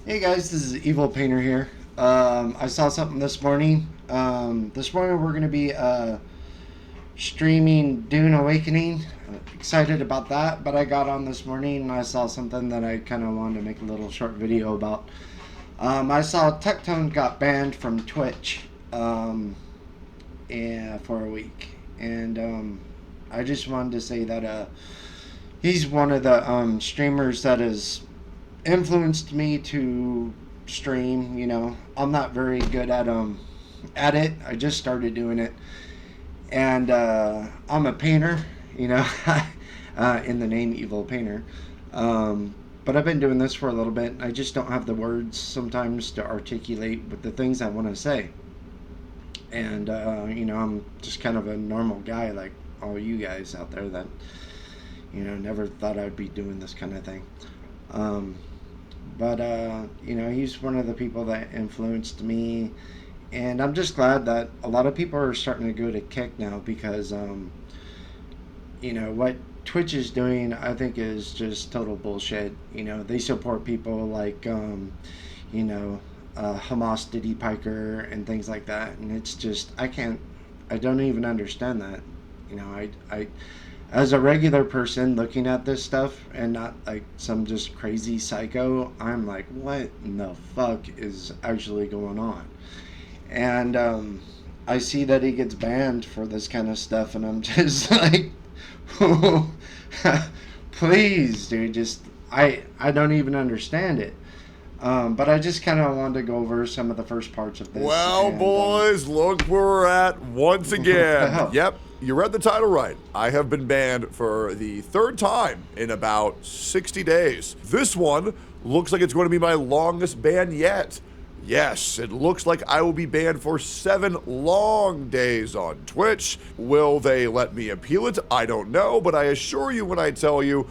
Hey guys, this is Evil Painter here. I saw something this morning. This morning we're going to be streaming Dune Awakening. Excited about that, but I got on this morning and I saw something that I kind of wanted to make a little short video about. I saw Tectone got banned from Twitch for a week, and I just wanted to say that he's one of the streamers that has influenced me to stream. I'm not very good at it. I just started doing it, and I'm a painter, in the name Evil Painter. But I've been doing this for a little bit. I just don't have the words sometimes to articulate with the things I want to say. And I'm just kind of a normal guy like all you guys out there that never thought I'd be doing this kind of thing. But he's one of the people that influenced me, and I'm just glad that a lot of people are starting to go to Kick now, because what Twitch is doing, I think, is just total bullshit. They support people like Hamas Diddy Piker and things like that, and it's just I don't even understand that. I as a regular person looking at this stuff and not like some just crazy psycho, I'm like, what in the fuck is actually going on? And I see that he gets banned for this kind of stuff, and I'm just like, please, dude, I don't even understand it. But I just kind of wanted to go over some of the first parts of this. Well, boys, look where we're at once again. Yep, you read the title right. I have been banned for the third time in about 60 days. This one looks like it's going to be my longest ban yet. Yes, it looks like I will be banned for 7 long days on Twitch. Will they let me appeal it? I don't know, but I assure you when I tell you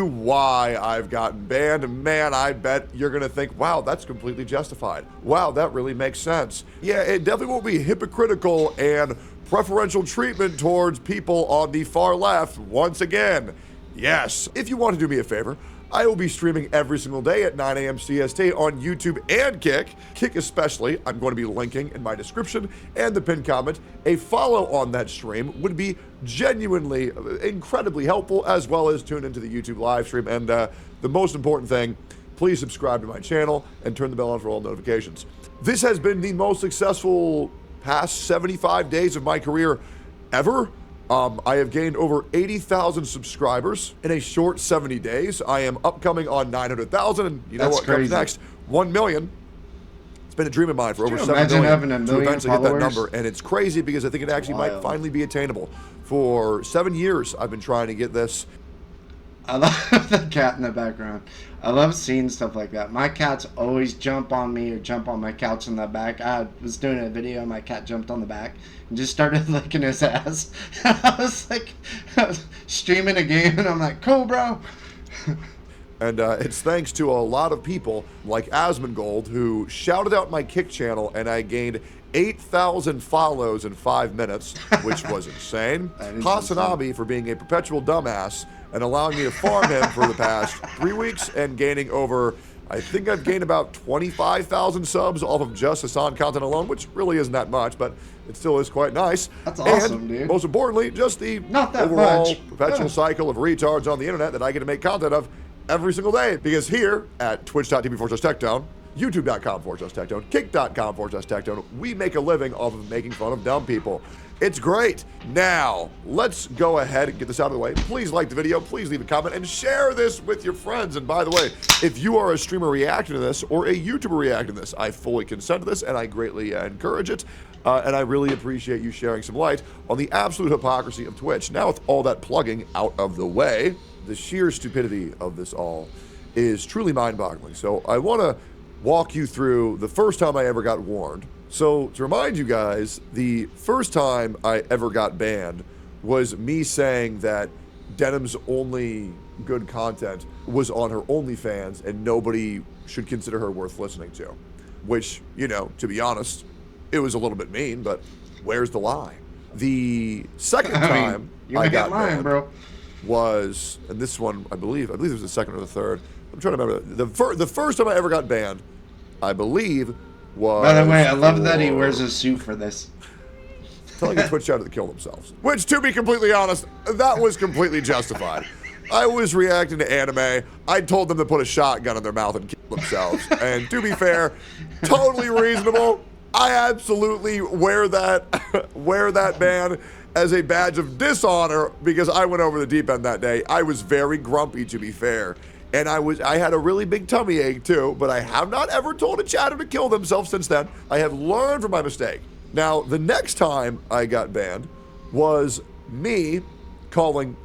why I've gotten banned, man, I bet you're going to think, wow, that's completely justified. Wow, that really makes sense. Yeah, it definitely won't be hypocritical and preferential treatment towards people on the far left once again. Yes, if you want to do me a favor, I will be streaming every single day at 9 a.m. CST on YouTube and Kick. Kick especially, I'm going to be linking in my description and the pinned comment. A follow on that stream would be genuinely incredibly helpful, as well as tune into the YouTube live stream. And the most important thing, please subscribe to my channel and turn the bell on for all notifications. This has been the most successful past 75 days of my career ever. I have gained over 80,000 subscribers in a short 70 days. I am upcoming on 900,000, and you know what comes next? 1 million. It's been a dream of mine for over 7 million to eventually hit that number, and it's crazy because I think it actually might finally be attainable. For 7 years, I've been trying to get this. I love the cat in the background. I love seeing stuff like that. My cats always jump on me or jump on my couch in the back. I was doing a video, my cat jumped on the back and just started licking his ass. I was streaming a game, and I'm like, cool, bro. And it's thanks to a lot of people like Asmongold, who shouted out my Kick channel, and I gained 8,000 follows in 5 minutes, which was insane. Hasanabi for being a perpetual dumbass and allowing me to farm him for the past 3 weeks and gaining over, I think I've gained about 25,000 subs off of just Hassan content alone, which really isn't that much, but it still is quite nice. That's awesome, and dude. Most importantly, just the overall perpetual cycle of retards on the internet that I get to make content of every single day. Because here at twitch.tv/Tectone, youtube.com/Tectone, kick.com/Tectone, we make a living off of making fun of dumb people. It's great. Now, let's go ahead and get this out of the way. Please like the video, please leave a comment, and share this with your friends. And by the way, if you are a streamer reacting to this or a YouTuber reacting to this, I fully consent to this, and I greatly encourage it. And I really appreciate you sharing some light on the absolute hypocrisy of Twitch. Now, with all that plugging out of the way, the sheer stupidity of this all is truly mind-boggling. So I want to walk you through the first time I ever got warned. So to remind you guys, the first time I ever got banned was me saying that Denim's only good content was on her OnlyFans and nobody should consider her worth listening to. Which, to be honest, it was a little bit mean, but where's the lie? The second time I got banned, bro. was, and this one, I believe it was the second or the third. I'm trying to remember. The first time I ever got banned, I believe, was... By the way, I love that he wears a suit for this. Telling a Twitch chatter to kill themselves. Which, to be completely honest, that was completely justified. I was reacting to anime. I told them to put a shotgun in their mouth and kill themselves. And to be fair, totally reasonable. I absolutely wear that ban as a badge of dishonor because I went over the deep end that day. I was very grumpy, to be fair. And I had a really big tummy ache too, but I have not ever told a chatter to kill themselves since then. I have learned from my mistake. Now, the next time I got banned was me calling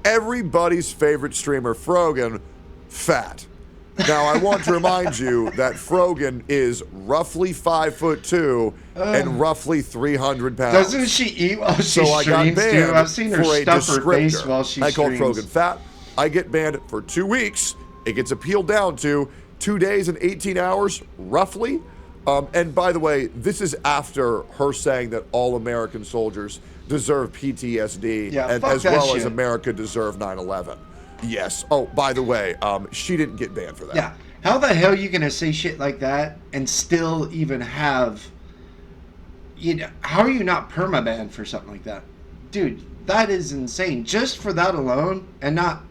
everybody's favorite streamer, Frogan, fat. Now, I want to remind you that Frogan is roughly 5'2" and roughly 300 pounds. Doesn't she eat while she streams, too? I've seen her stuff her face while she streams. I called Frogan fat. I get banned for 2 weeks. It gets appealed down to 2 days and 18 hours, roughly. And by the way, this is after her saying that all American soldiers deserve PTSD, and as well as America deserve 9/11. Yes. Oh, by the way, she didn't get banned for that. Yeah. How the hell are you gonna say shit like that and still even have? How are you not permabanned for something like that, dude? That is insane. Just for that alone, and not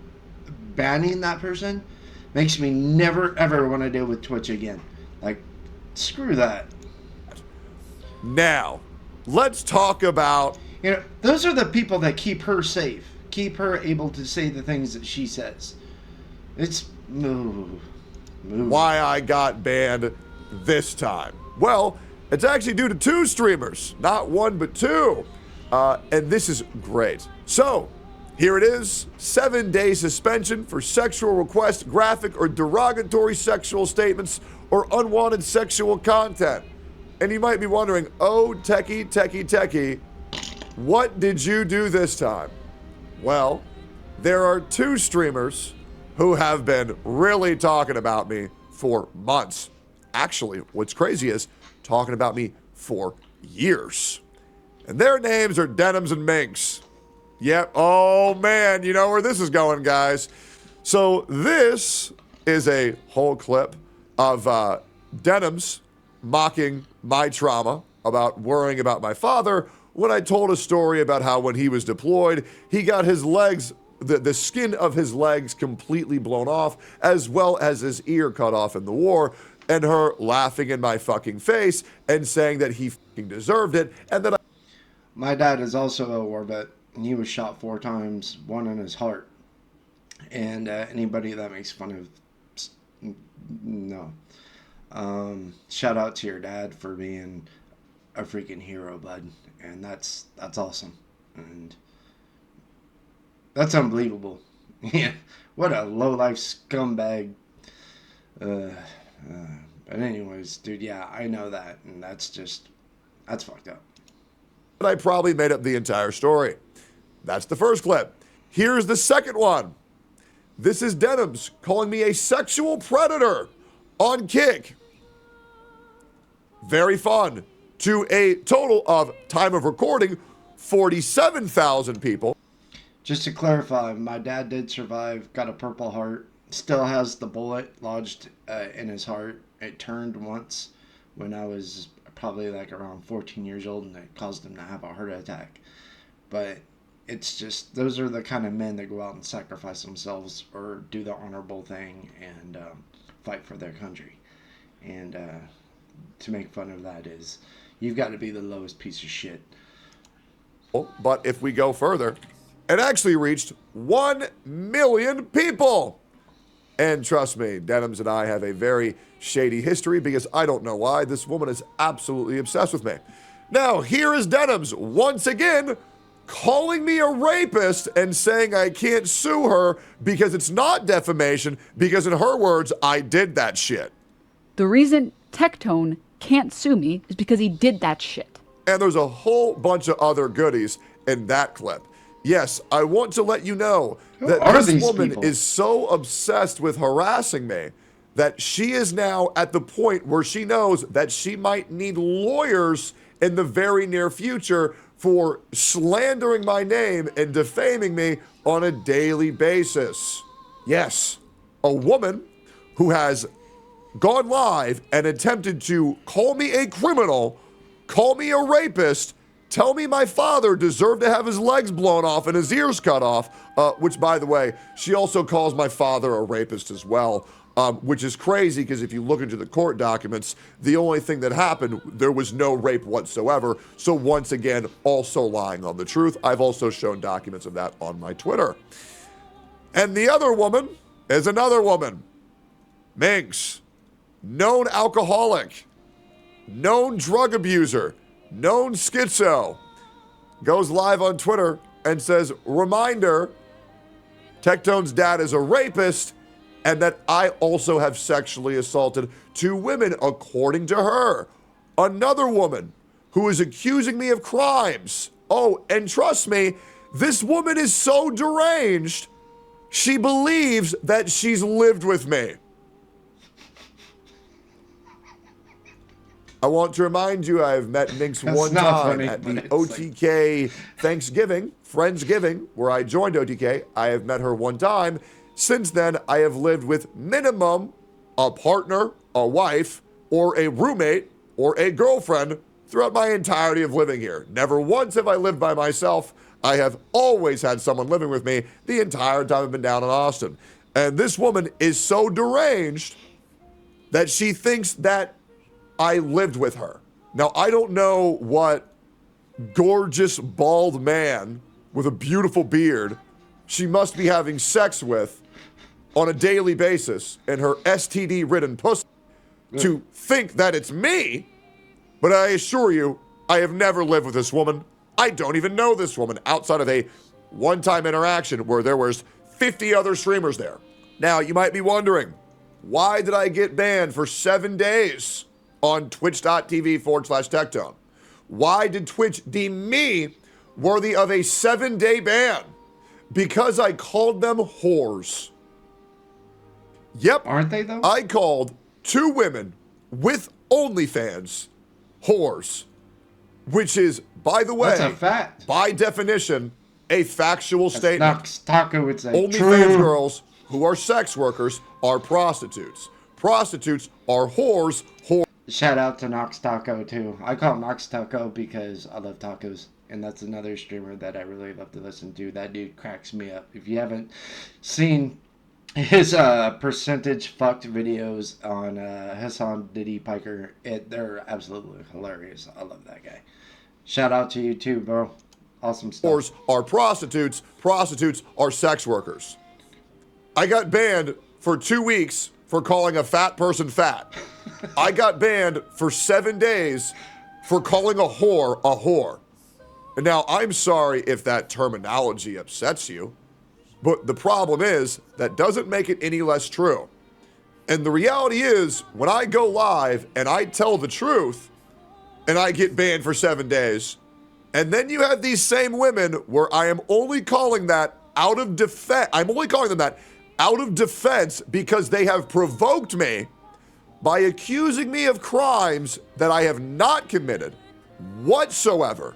banning that person, makes me never ever want to deal with Twitch again. Like, screw that. Now, let's talk about... those are the people that keep her safe. Keep her able to say the things that she says. It's... Why I got banned this time. Well, it's actually due to 2 streamers. Not 1, but 2. And this is great. So, here it is. 7-day suspension for sexual requests, graphic or derogatory sexual statements, or unwanted sexual content. And you might be wondering, oh, techie, what did you do this time? Well, there are 2 streamers who have been really talking about me for months. Actually, what's crazy is talking about me for years. And their names are Denims and Minks. Yep. Oh, man. You know where this is going, guys. So this is a whole clip of Denims mocking my trauma about worrying about my father when I told a story about how when he was deployed, he got his legs, the skin of his legs completely blown off, as well as his ear cut off in the war, and her laughing in my fucking face and saying that he fucking deserved it, and that My dad is also a war vet, and he was shot 4 times, 1 in his heart. And anybody that makes fun of... No. Shout out to your dad for being a freaking hero, bud. And that's awesome. And that's unbelievable. Yeah. What a low-life scumbag. But anyways, dude, yeah, I know that. And that's fucked up. I probably made up the entire story. That's the first clip. Here's the second one. This is Denims calling me a sexual predator on Kick. Very fun. To a total of, time of recording, 47,000 people. Just to clarify, my dad did survive, got a Purple Heart, still has the bullet lodged in his heart. It turned once when I was probably like around 14 years old, and it caused him to have a heart attack. But it's just, those are the kind of men that go out and sacrifice themselves or do the honorable thing and fight for their country. And to make fun of that is, you've got to be the lowest piece of shit. But if we go further, it actually reached 1 million people. And trust me, Denims and I have a very shady history because I don't know why. This woman is absolutely obsessed with me. Now, here is Denims once again calling me a rapist and saying I can't sue her because it's not defamation, because in her words, I did that shit. The reason Tectone can't sue me is because he did that shit. And there's a whole bunch of other goodies in that clip. Yes, I want to let you know that this woman is so obsessed with harassing me that she is now at the point where she knows that she might need lawyers in the very near future for slandering my name and defaming me on a daily basis. Yes, a woman who has gone live and attempted to call me a criminal, call me a rapist, tell me my father deserved to have his legs blown off and his ears cut off, which, by the way, she also calls my father a rapist as well, which is crazy because if you look into the court documents, the only thing that happened, there was no rape whatsoever. So once again, also lying on the truth. I've also shown documents of that on my Twitter. And the other woman is another woman. Minx, known alcoholic, known drug abuser, known schizo, goes live on Twitter and says, reminder, Tectone's dad is a rapist and that I also have sexually assaulted 2 women, according to her. Another woman who is accusing me of crimes. Oh, and trust me, this woman is so deranged, she believes that she's lived with me. I want to remind you, I've met Minx one time at the OTK Thanksgiving, Friendsgiving, where I joined OTK. I have met her one time. Since then, I have lived with minimum a partner, a wife, or a roommate, or a girlfriend throughout my entirety of living here. Never once have I lived by myself. I have always had someone living with me the entire time I've been down in Austin. And this woman is so deranged that she thinks that I lived with her. Now, I don't know what gorgeous bald man with a beautiful beard she must be having sex with on a daily basis in her STD-ridden pussy to think that it's me, but I assure you, I have never lived with this woman. I don't even know this woman outside of a one-time interaction where there was 50 other streamers there. Now, you might be wondering, why did I get banned for 7 days on twitch.tv/Tectone? Why did Twitch deem me worthy of a 7-day ban? Because I called them whores. Yep. Aren't they, though? I called 2 women with OnlyFans whores, which is, by the way, that's a fact. By definition, a factual statement. Nox Taco would say OnlyFans girls who are sex workers are prostitutes. Prostitutes are whores. Shout out to Nox Taco, too. I call him Nox Taco because I love tacos. And that's another streamer that I really love to listen to. That dude cracks me up. If you haven't seen his percentage fucked videos on Hassan Diddy Piker, they're absolutely hilarious. I love that guy. Shout out to you, too, bro. Awesome stuff. Whores are prostitutes. Prostitutes are sex workers. I got banned for 2 weeks for calling a fat person fat. I got banned for 7 days for calling a whore. And now, I'm sorry if that terminology upsets you, but the problem is that doesn't make it any less true. And the reality is, when I go live and I tell the truth, and I get banned for 7 days, and then you have these same women where I am only calling that out of defense. I'm only calling them that out of defense because they have provoked me by accusing me of crimes that I have not committed whatsoever.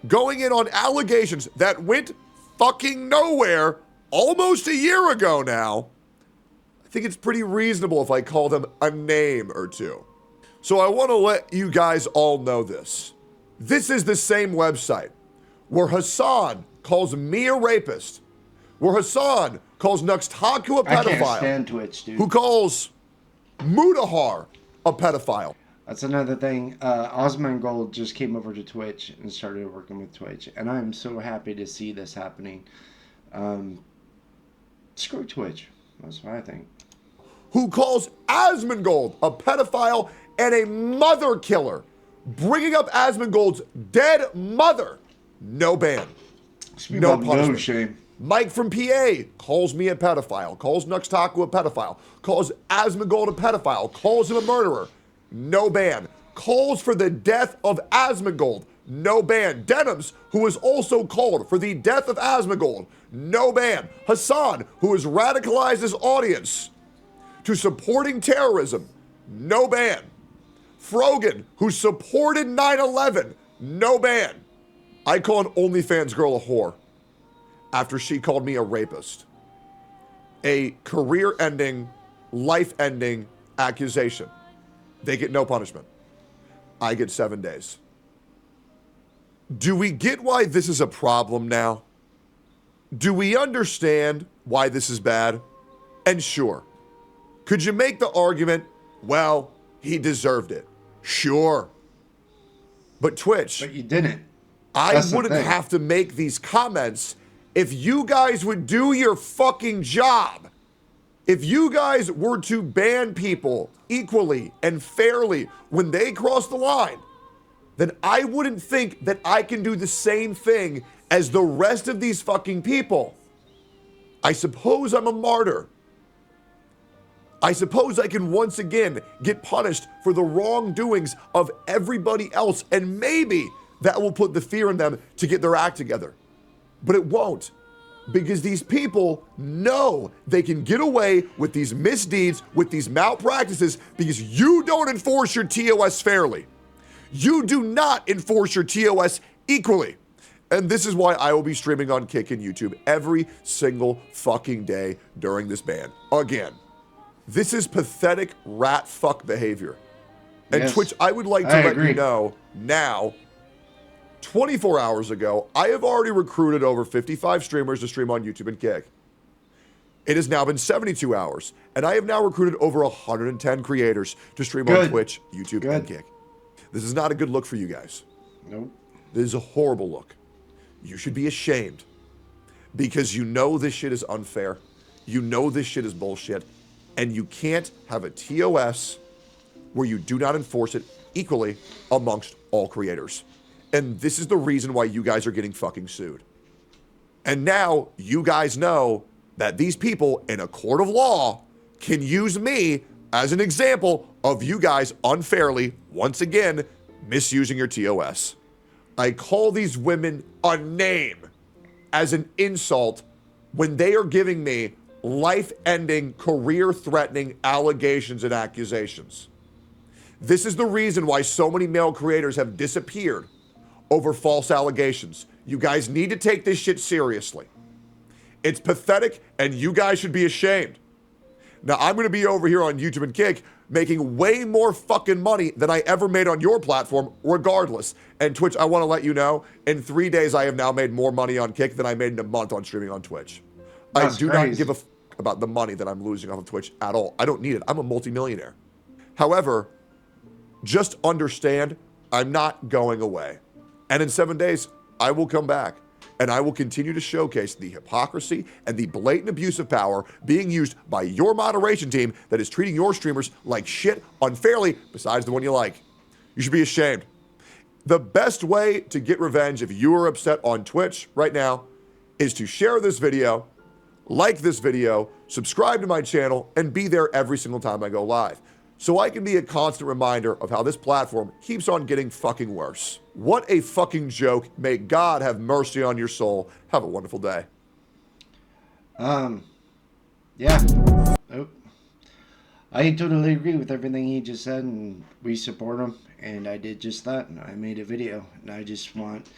Going in on allegations that went fucking nowhere almost a year ago now, I think it's pretty reasonable if I call them a name or two. So I want to let you guys all know this. This is the same website where Hassan calls me a rapist, where Hassan calls Nuxtaku a pedophile, I can't stand Twitch, dude. who calls Mudahar a pedophile. That's another thing. Osman Gold just came over to Twitch and started working with Twitch. And I'm so happy to see this happening. Screw Twitch. That's what I think. Who calls Asmongold a pedophile and a mother killer. Bringing up Asmongold's dead mother. No ban. No punishment. No shame. Mike from PA calls me a pedophile. Calls Nuxtaku a pedophile. Calls Asmongold a pedophile. Calls him a murderer. No ban. Calls for the death of Asmongold. No ban. Denims, who is also called for the death of Asmongold. No ban. Hassan, who has radicalized his audience to supporting terrorism. No ban. Frogan, who supported 9/11. No ban. I call an OnlyFans girl a whore after she called me a rapist. A career-ending, life-ending accusation. They get no punishment. I get 7 days. Do we get why this is a problem now? Do we understand why this is bad? And sure, could you make the argument, well, he deserved it? Sure. But Twitch, But you didn't. I That's the wouldn't thing. have to make these comments if you guys would do your fucking job. If you guys were to ban people equally and fairly when they cross the line, then I wouldn't think that I can do the same thing as the rest of these fucking people. I suppose I'm a martyr. I suppose I can once again get punished for the wrongdoings of everybody else, and maybe that will put the fear in them to get their act together. But it won't, because these people know they can get away with these misdeeds, with these malpractices, because you don't enforce your TOS fairly. You do not enforce your TOS equally. And this is why I will be streaming on Kick and YouTube every single fucking day during this ban. Again, this is pathetic rat fuck behavior. And Yes, Twitch, I would like to I let agree. you know now, 24 hours ago, I have already recruited over 55 streamers to stream on YouTube and Kick. It has now been 72 hours, and I have now recruited over 110 creators to stream on Good. Twitch, YouTube, and Kick. This is not a good look for you guys. Nope. This is a horrible look. You should be ashamed because you know this shit is unfair. You know this shit is bullshit, and you can't have a TOS where you do not enforce it equally amongst all creators. And this is the reason why you guys are getting fucking sued. And now you guys know that these people in a court of law can use me as an example of you guys unfairly, once again, misusing your TOS. I call these women a name as an insult when they are giving me life-ending, career-threatening allegations and accusations. This is the reason why so many male creators have disappeared over false allegations. You guys need to take this shit seriously. It's pathetic, and you guys should be ashamed. Now, I'm going to be over here on YouTube and Kick making way more fucking money than I ever made on your platform, regardless. And Twitch, I want to let you know, in 3 days, I have now made more money on Kick than I made in a month on streaming on Twitch. That's I do crazy. not give a fuck about the money that I'm losing off of Twitch at all. I don't need it. I'm a multimillionaire. However, just understand, I'm not going away. And in 7 days, I will come back. And I will continue to showcase the hypocrisy and the blatant abuse of power being used by your moderation team that is treating your streamers like shit unfairly, besides the one you like. You should be ashamed. The best way to get revenge if you are upset on Twitch right now is to share this video, like this video, subscribe to my channel, and be there every single time I go live, so I can be a constant reminder of how this platform keeps on getting fucking worse. What a fucking joke. May God have mercy on your soul. Have a wonderful day. Yeah. Oh. I totally agree with everything he just said, and we support him, and I did just that, and I made a video, and I just want,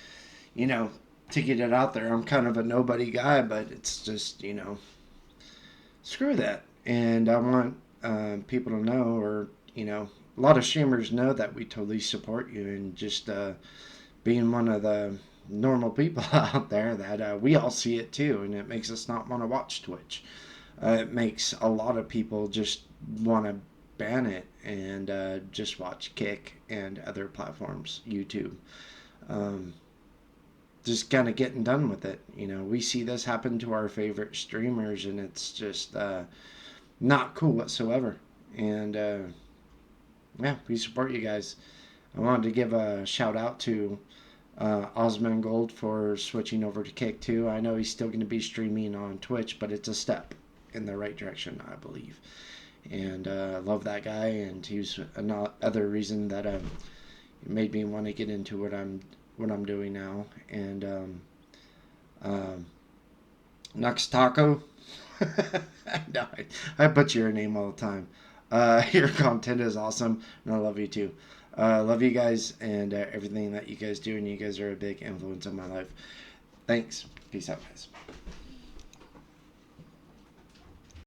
to get it out there. I'm kind of a nobody guy, but it's just, screw that. And I want people to know, or, a lot of streamers know that we totally support you, and just being one of the normal people out there that we all see it too, and it makes us not want to watch Twitch. It makes a lot of people just want to ban it and just watch Kick and other platforms, YouTube. Just kind of getting done with it. We see this happen to our favorite streamers, and it's just not cool whatsoever. And yeah, we support you guys. I wanted to give a shout out to Osman Gold for switching over to Kick too. I know he's still going to be streaming on Twitch, but it's a step in the right direction, I believe. And I love that guy, and he's another reason that made me want to get into what I'm doing now. And Nux Taco. No, I butcher your name all the time. Your content is awesome, and I love you too. Love you guys and everything that you guys do, and you guys are a big influence on my life. Thanks. Peace out, guys.